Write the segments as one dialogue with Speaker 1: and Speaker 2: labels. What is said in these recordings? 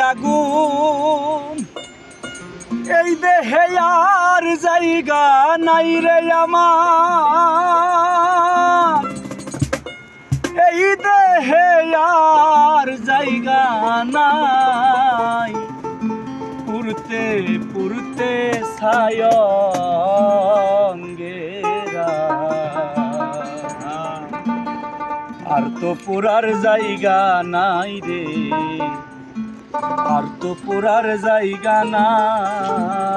Speaker 1: আগুন এই দেহে আর জায়গা নাই রে আমার, এই দেহে আর জায়গা নাই, পুরতে পুরতে ছায়ঙ্গেরা আর তো পুরার জায়গা নাই রে, আর তো পুরার জায়গা নাই।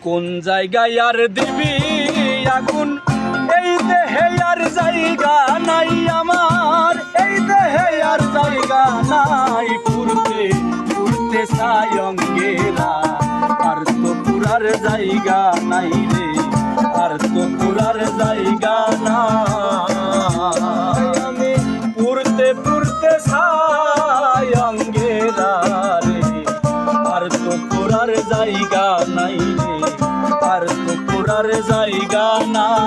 Speaker 1: কোন জায়গায় আর দিবি আগুন এই দেহে আর জায়গা নাই আমার, এই দেহে আর জায়গা নাই, পুরতে পুরতে ছায়ঙ্গেরা আর তো পুরার জায়গা নাই রে, আর তো পুরার জায়গা নাই। আমি পুরতে পুরতে ছায়ঙ্গেরা রে, আর তো পুরার জায়গা নাই রে, আর তো পুরার জায়গা নাই।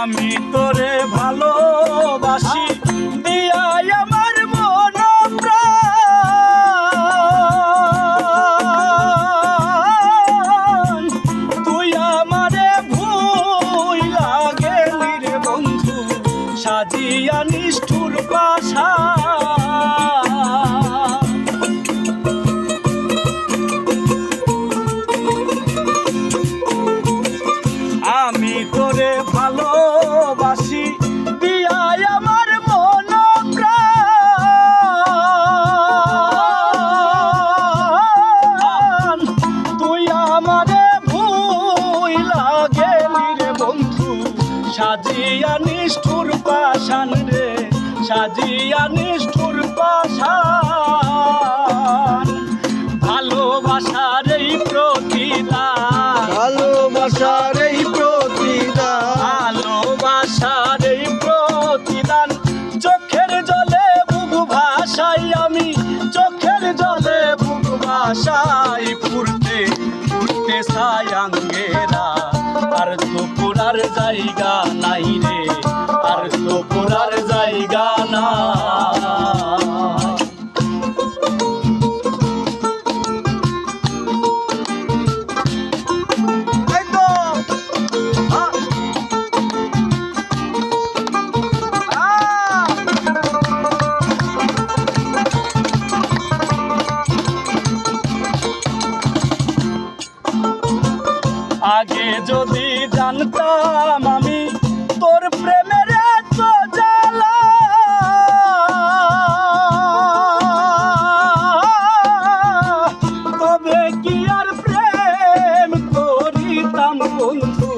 Speaker 1: আমি তোরে ভালোবাসি দিয়াই আমার মন প্রাণ, তুই আমারে ভুইলা গেলি রে বন্ধু সাজিয়া নিষ্ঠুর পাশা। আমি তোরে ভালোবাসি দিয়াই আমার মন প্রাণ, তুই আমারে ভুইলা গেলি রে বন্ধু সাজিয়া নিষ্ঠুর পাষাণ রে, সাজিয়া নিষ্ঠুর পাষাণ। ভালোবাসার এই প্রতিদান,
Speaker 2: ভালোবাসার এই প্রতিদান,
Speaker 1: ভালোবাসার এই প্রতিদান, চোখের জলে বুক ভাসাই আমি, চোখের জলে বুক ভাসাই, পুরতে পুরতে ছায়ঙ্গেরা আর তো পুরার জায়গা নাই রে, আর তো পুরার জায়গা নাই। আগে যদি জানতাম আমি তোর প্রেমের এত জ্বালা, তবে কি আর প্রেম করিতাম বন্ধু,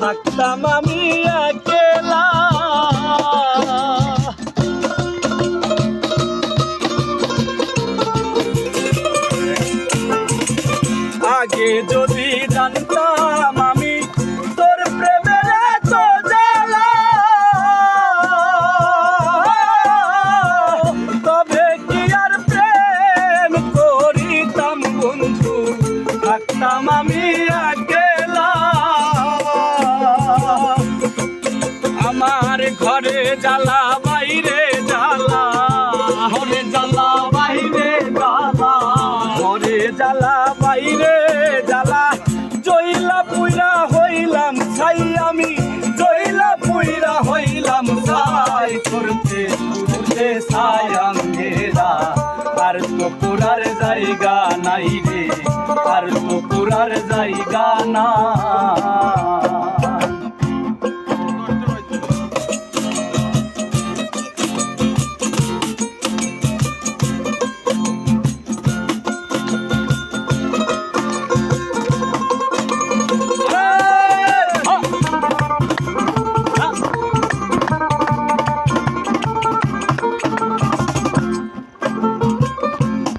Speaker 1: থাকতাম আমি একলা। আগে যদি জানতাম আমি তোর প্রেমের এত জ্বালা, তবে কি আর প্রেম করিতাম বন্ধু, থাকতাম আমি একলা। আমার ঘরে জ্বালা বাইরে জ্বালা, ঘরে জ্বালা বাইরে জ্বালা, ঘরে জ্বালা বাইরে জ্বালা, জইলা পুইরা হইলাম ছাই আমি, জইলা পুইরা হইলাম ছাই, করতে পুরতে ছায়ঙ্গেরা আর তো পুরার জায়গা নাই রে, আর তো পুরার জায়গা না।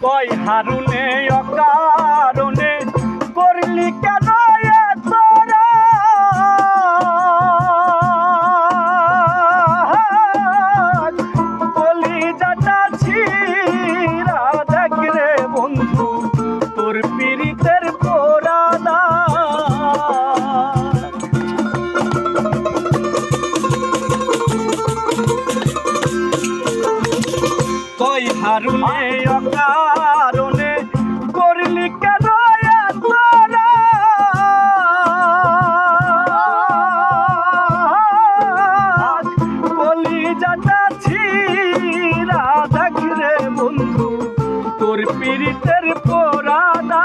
Speaker 1: কয় হারুনে অকারণে করলি কেন তোরা, অকারণে অকারণে করলি কেন এত রাগ? কলিজাটা ছিঁড়া দেখ রে বন্ধু তোর পীড়িতের পোড়াদা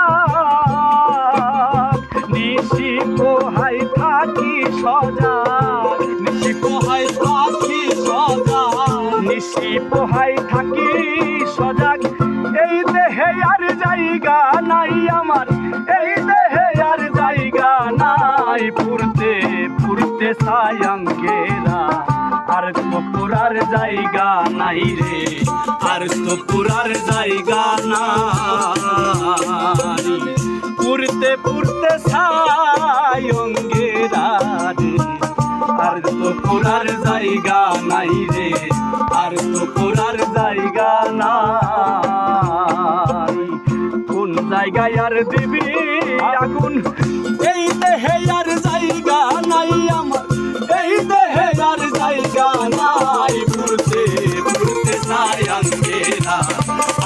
Speaker 1: নিশি পোহাই থাকি সজাগ নিশি পোহাই থাকি সজাগ নিশি পোহাই থাকি সজাগ এই দেহে আর জায়গা নাই আমার এই দেহে আর জায়গা নাই পুরতে পুরতে সায়াঙ্গেরা আর তো পুরার জায়গা নাই রে আর তো পুরার জায়গা নাই পুরতে পুরতে সায়ঙ্গেরা রে আর তো পুরার জায়গা নাই রে আর তো পুরার জায়গা নাই কোন জায়গায় আর দিবি আগুন এই দেহে আর জায়গা নাই আমার এই দেহে আর জায়গা নাই পুরতে পুরতে সায়ঙ্গেরা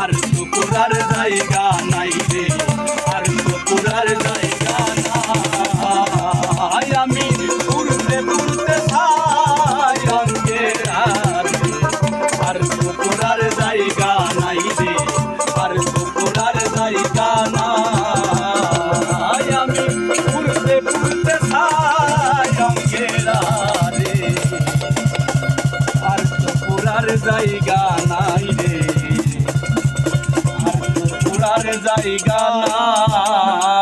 Speaker 1: আর তো পুরার জায়গা নাই রে আর তো পুরার জায়গা নাই আমি পুরতে পুরতে সায়ঙ্গেরা আর তো পুরার জায়গা নাই রে আর তো পুরার জায়গা নাই আমি পুরতে পুরতে সায়ঙ্গেরা রে আর তো পুরার জায়গা নাই রে আর তো পুরার জায়গা নাই।